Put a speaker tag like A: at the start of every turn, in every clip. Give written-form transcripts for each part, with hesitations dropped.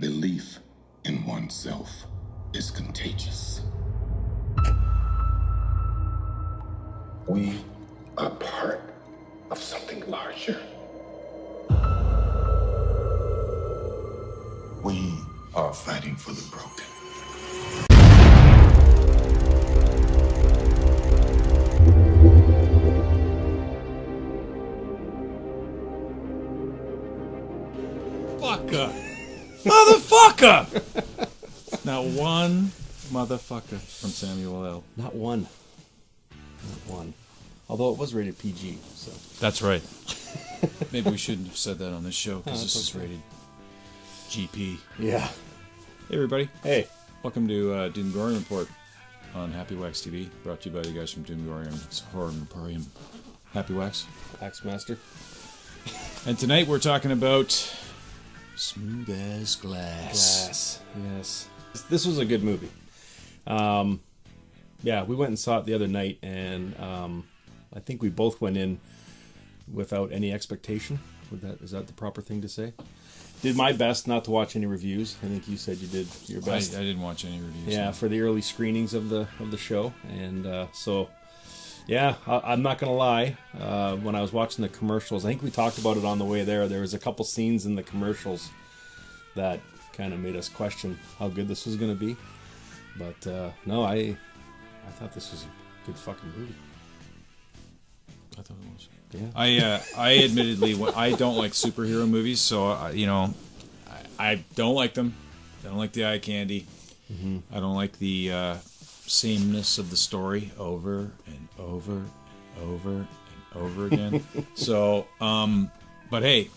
A: Belief in oneself is contagious. We are part of something larger. We are fighting for the broken.
B: Fucker. Motherfucker! Not one motherfucker from Samuel L.
C: Not one. Not one. Although it was rated PG, so.
B: That's right. Maybe we shouldn't have said that on this show because this is rated GP.
C: Yeah.
B: Hey, everybody.
C: Hey.
B: Welcome to Doom Gorian Report on Happy Wax TV. Brought to you by the guys from Doom Gorian. It's Horror Emporium. Happy Wax.
C: Axmaster.
B: And tonight we're talking about Smooth as
C: Glass. Yes. This was a good movie. Yeah, we went and saw it the other night, and I think we both went in without any expectation. Is that the proper thing to say? Did my best not to watch any reviews. I think you said you did your best.
B: I didn't watch any reviews.
C: Yeah,
B: no.
C: For the early screenings of the show, and so yeah, I'm not gonna lie. When I was watching the commercials, I think we talked about it on the way there. There was a couple scenes in the commercials that kind of made us question how good this was gonna be. But no, I thought this was a good fucking movie.
B: I thought it was.
C: Yeah.
B: I admittedly, I don't like superhero movies, so I don't like them. I don't like the eye candy.
C: Mm-hmm.
B: I don't like the sameness of the story over and over and over and over again. So, but hey,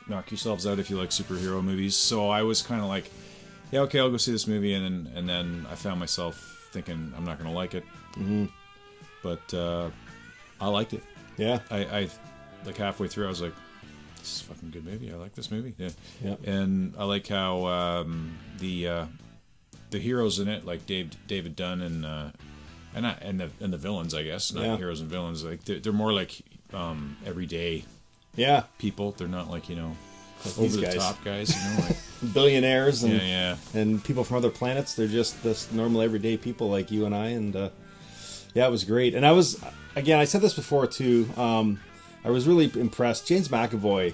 B: knock yourselves out if you like superhero movies. So I was kind of like, yeah, okay, I'll go see this movie, and then I found myself thinking I'm not going to like it.
C: Mm-hmm.
B: But I liked it.
C: Yeah.
B: I like halfway through, I was like, this is a fucking good movie. I like this movie. Yeah.
C: Yeah.
B: And I like how the heroes in it, like David Dunn and the villains, I guess, not heroes and villains. Like they're more like everyday people. They're not like over the top guys. Like
C: billionaires and
B: and
C: people from other planets. They're just this normal everyday people like you and I. And yeah, it was great. And I said this before too. I was really impressed. James McAvoy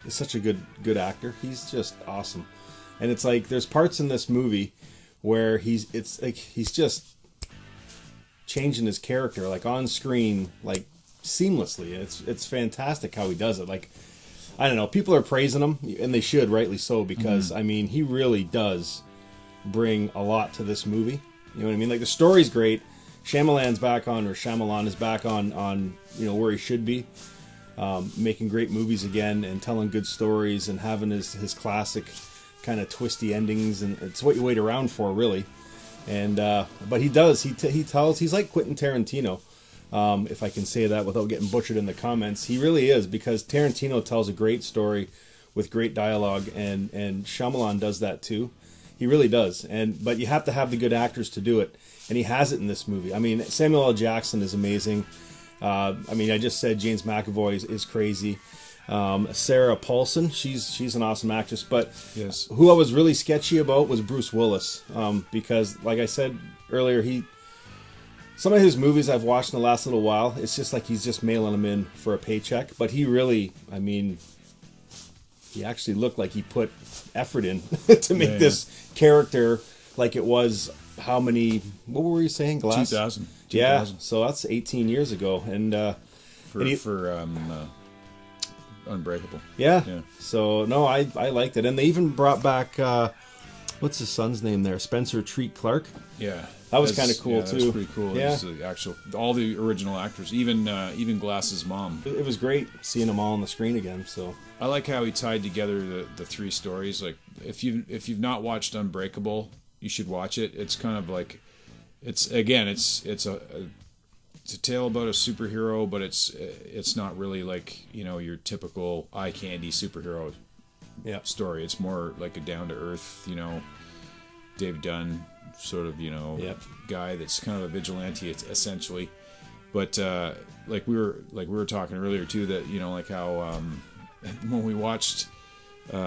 C: is such a good actor. He's just awesome. And it's like there's parts in this movie where he's just changing his character like on screen like seamlessly. It's fantastic how he does it. Like I don't know, people are praising him, and they should, rightly so, because I mean he really does bring a lot to this movie. You know what I mean? Like the story's great. Shyamalan is back on where he should be, making great movies again and telling good stories and having his classic kind of twisty endings, and it's what you wait around for, really. And but he tells he's like Quentin Tarantino, if I can say that without getting butchered in the comments. He really is, because Tarantino tells a great story with great dialogue, and Shyamalan does that too. He really does. But you have to have the good actors to do it. And he has it in this movie. I mean, Samuel L. Jackson is amazing. I just said James McAvoy is crazy. Sarah Paulson, she's an awesome actress. But
B: yes,
C: who I was really sketchy about was Bruce Willis. Because, like I said earlier, some of his movies I've watched in the last little while, it's just like he's just mailing them in for a paycheck. But he really, he actually looked like he put effort in to make this character like it was. How many? What were you saying? Glass.
B: 2000.
C: Yeah. So that's 18 years ago, and
B: for Unbreakable.
C: Yeah. So no, I liked it, and they even brought back what's his son's name there? Spencer Treat Clark.
B: Yeah.
C: That was kind of cool too.
B: That was pretty cool.
C: Yeah.
B: All the original actors, even Glass's mom.
C: It was great seeing them all on the screen again. So
B: I like how he tied together the three stories. Like if you've not watched Unbreakable, you should watch it. It's kind of like it's a tale about a superhero, but it's not really like your typical eye candy superhero story. It's more like a down to earth Dave Dunn sort of guy that's kind of a vigilante essentially. But like we were talking earlier too, that like how when we watched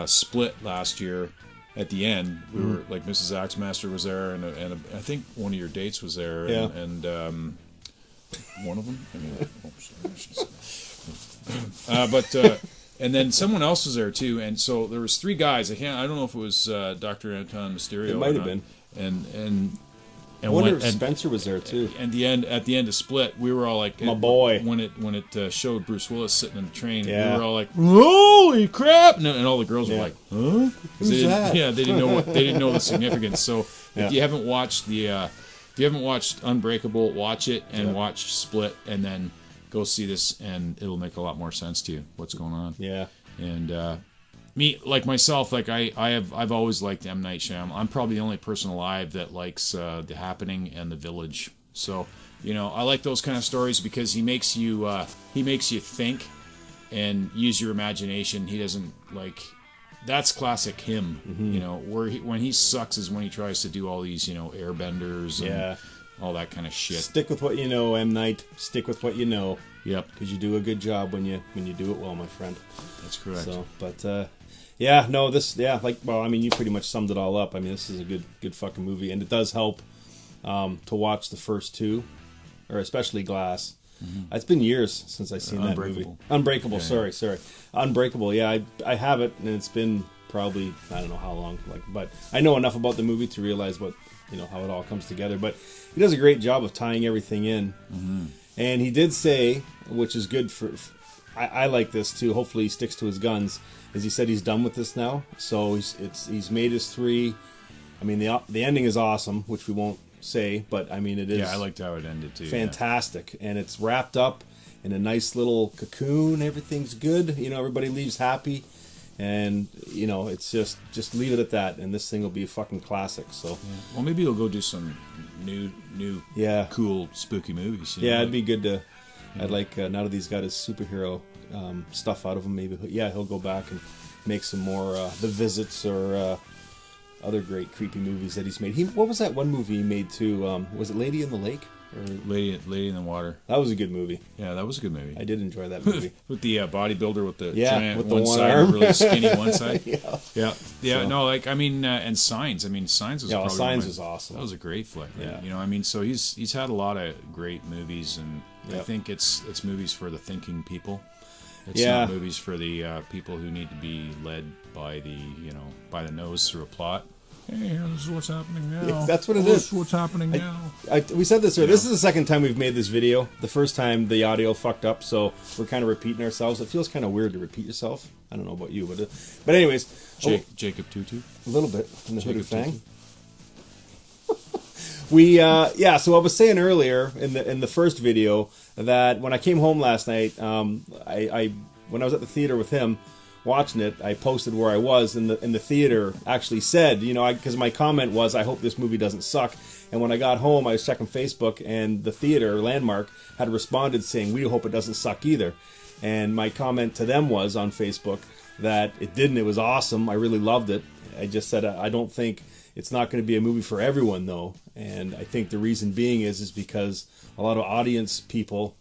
B: Split last year, at the end, we were like Mrs. Axmaster was there, and I think one of your dates was there,
C: Yeah.
B: and one of them. I mean, but and then someone else was there too, and so there was 3 guys. I don't know if it was Dr. Anton Mysterio.
C: It might have been.
B: And
C: I wonder if Spencer was there too.
B: And at the end of Split, we were all like,
C: My boy.
B: When it showed Bruce Willis sitting in the train,
C: Yeah.
B: we were all like, holy crap! And all the girls were
C: Yeah.
B: like, huh?
C: Who's that?
B: Yeah, they didn't know the significance. So
C: Yeah.
B: if you haven't watched Unbreakable, watch it and watch Split, and then go see this, and it'll make a lot more sense to you what's going on.
C: Yeah.
B: And me, like myself, like I've always liked M. Night Shyamalan. I'm probably the only person alive that likes The Happening and The Village. So, I like those kind of stories because he makes you think and use your imagination. He doesn't that's classic him. When he sucks is when he tries to do all these airbenders and all that kind of shit.
C: Stick with what you know, M. Night. Stick with what you know.
B: Yep,
C: because you do a good job when you do it well, my friend.
B: That's correct.
C: So, but you pretty much summed it all up. I mean, this is a good fucking movie, and it does help to watch the first 2, or especially Glass. Mm-hmm. It's been years since I've seen that movie. Unbreakable. Sorry. Unbreakable. Yeah, I have it, and it's been probably I don't know how long. But I know enough about the movie to realize what how it all comes together. But he does a great job of tying everything in. Mm-hmm. And he did say, which is good for. I like this too. Hopefully, he sticks to his guns. As he said, he's done with this now. So he's made his 3. I mean, the ending is awesome, which we won't say, but I mean, it is.
B: Yeah, I liked how it ended too.
C: Fantastic, and it's wrapped up in a nice little cocoon. Everything's good. Everybody leaves happy, and it's just leave it at that. And this thing will be a fucking classic. So,
B: well, maybe he'll go do some new, cool, spooky movies.
C: It'd be good to. I'd like now that he's got his superhero stuff out of him. Maybe he'll go back and make some more The Visits or other great creepy movies that he's made. What was that one movie he made too? Was it Lady in the Lake? Or
B: Lady in the Water.
C: That was a good movie.
B: Yeah, that was a good movie.
C: I did enjoy that movie.
B: With the bodybuilder with the giant
C: with the
B: one side,
C: arm.
B: really skinny one side.
C: Yeah.
B: So. No, and Signs. I mean, Signs was probably
C: Signs was awesome.
B: That was a great flick.
C: Yeah.
B: So he's had a lot of great movies, and I think it's movies for the thinking people. It's not movies for the people who need to be led by the nose through a plot. Hey, this is what's happening now.
C: That's what it is.
B: This is what's happening now.
C: We said this earlier. This is the second time we've made this video. The first time the audio fucked up, so we're kind of repeating ourselves. It feels kind of weird to repeat yourself. I don't know about you, but anyways.
B: Jacob Tutu?
C: A little bit. In the Hoodoo Fang. So I was saying earlier in the first video that when I came home last night, when I was at the theater with him, watching it, I posted where I was in the theater. Actually said, because my comment was, I hope this movie doesn't suck. And when I got home, I was checking Facebook, and the theater Landmark had responded saying, we hope it doesn't suck either. And my comment to them was on Facebook that it didn't. It was awesome. I really loved it. I just said I don't think it's not going to be a movie for everyone though, and I think the reason being is because a lot of audience people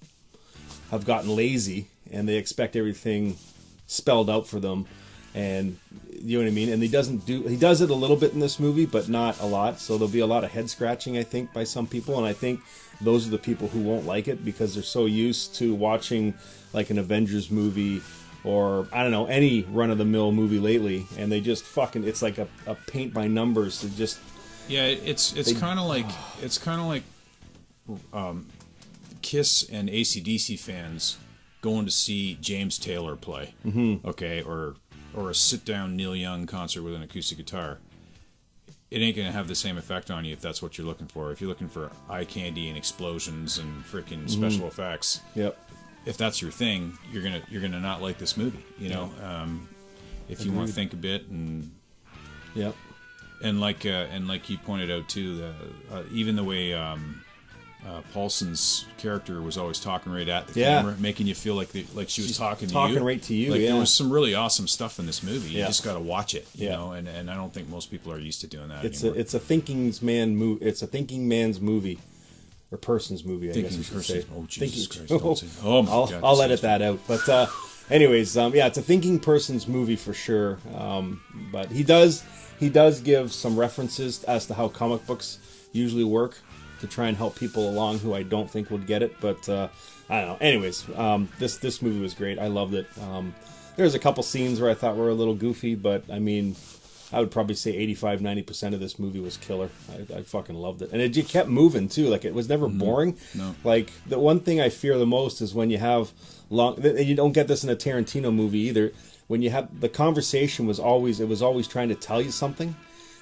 C: have gotten lazy and they expect everything spelled out for them, and you know what I mean. And he does it a little bit in this movie, but not a lot. So there'll be a lot of head scratching, I think, by some people, and I think those are the people who won't like it because they're so used to watching like an Avengers movie or I don't know, any run of the mill movie lately, and they just fucking, it's like a paint by numbers. It just
B: it's kind of like Kiss and AC/DC fans going to see James Taylor play, okay, or a sit down Neil Young concert with an acoustic guitar. It ain't gonna have the same effect on you if that's what you're looking for. If you're looking for eye candy and explosions and freaking special effects,
C: yep.
B: If that's your thing, you're gonna not like this movie. You know, if you want to think a bit and
C: yep.
B: And like you pointed out too, even the way Paulson's character was always talking right at the camera, making you feel like she was talking to you.
C: Right to you.
B: Like there was some really awesome stuff in this movie. You just got to watch it, you know. And I don't think most people are used to doing that anymore.
C: It's a thinking man's movie. Or person's movie, I guess you should say.
B: Oh, Jesus Christ. Oh, my God.
C: I'll edit that out. But anyways, yeah, it's a thinking person's movie for sure. But he does give some references as to how comic books usually work to try and help people along who I don't think would get it. But I don't know. Anyways, this movie was great. I loved it. There's a couple scenes where I thought were a little goofy, but I mean, I would probably say 85-90% of this movie was killer. I fucking loved it. And it just kept moving, too. Like, it was never boring.
B: No.
C: Like, the one thing I fear the most is when you have long... And you don't get this in a Tarantino movie either. When you have... The conversation was always trying to tell you something.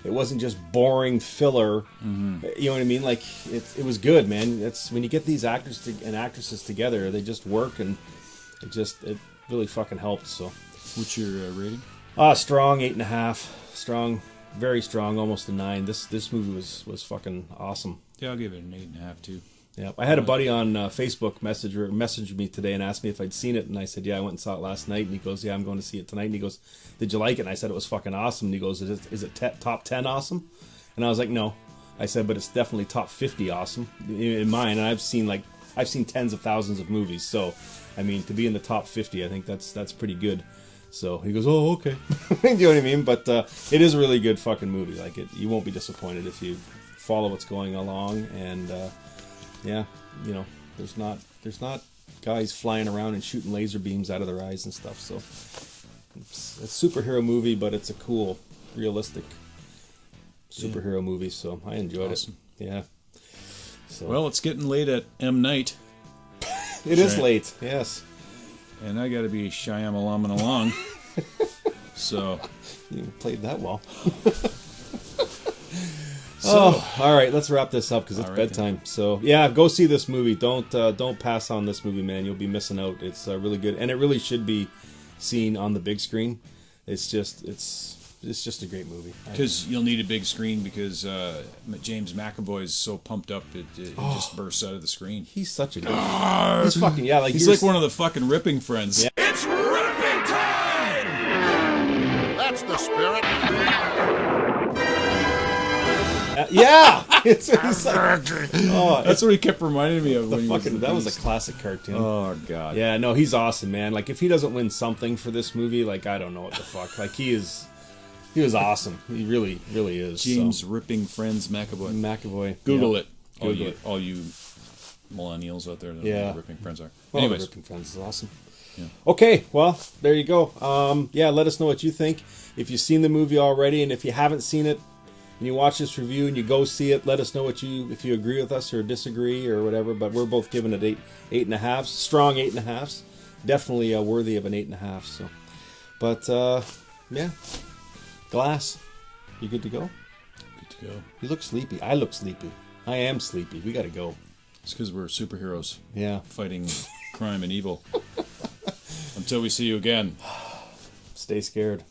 C: It wasn't just boring filler. You know what I mean? Like, it was good, man. It's when you get these actors and actresses together, they just work, and it really fucking helped, so...
B: What's your rating?
C: Strong 8.5. Strong, very strong, almost a 9. This movie was fucking awesome.
B: Yeah, I'll give it an 8.5 too.
C: Yeah, I had a buddy on Facebook messaged me today and asked me if I'd seen it, and I said, yeah, I went and saw it last night, and he goes, yeah, I'm going to see it tonight, and he goes, did you like it? And I said it was fucking awesome, and he goes, is it top 10 awesome? And I was like, no. I said, but it's definitely top 50 awesome in mine, and I've seen tens of thousands of movies, so, I mean, to be in the top 50, I think that's pretty good. So he goes, oh, okay. You know what I mean? But it is a really good fucking movie. Like, you won't be disappointed if you follow what's going along. And yeah, you know, there's not guys flying around and shooting laser beams out of their eyes and stuff. So it's a superhero movie, but it's a cool, realistic superhero movie. So I enjoyed it. Yeah. So.
B: Well, it's getting late at M. Night.
C: It is late. Yes.
B: And I got to be Shyamalan along. So
C: you played that well. So, all right, let's wrap this up because it's bedtime. Then. So yeah, go see this movie. Don't pass on this movie, man. You'll be missing out. It's really good, and it really should be seen on the big screen. It's just a great movie.
B: Because you'll need a big screen because James McAvoy is so pumped up it just bursts out of the screen.
C: He's such a good. He's fucking
B: he's like one of the fucking ripping friends.
C: Yeah.
A: It's ripping time! That's the spirit.
C: Yeah, it's like,
B: that's what he kept reminding me of.
C: That was a classic cartoon.
B: Oh god.
C: Yeah, no, he's awesome, man. Like if he doesn't win something for this movie, like I don't know what the fuck. Like he was awesome. He really, really is.
B: James Ripping Friends McAvoy. Google it. All you millennials out there that know what Ripping Friends are.
C: Well,
B: anyways,
C: Ripping Friends is awesome.
B: Yeah.
C: Okay, well, there you go. Yeah, let us know what you think. If you've seen the movie already, and if you haven't seen it, and you watch this review and you go see it, let us know if you agree with us or disagree or whatever. But we're both giving it 8.5, strong 8.5s. Definitely worthy of an 8.5. So, but yeah, Glass, you good to go?
B: Good to go.
C: You look sleepy. I look sleepy. I am sleepy. We got to go.
B: It's because we're superheroes.
C: Yeah,
B: fighting crime and evil. Until we see you again.
C: Stay scared.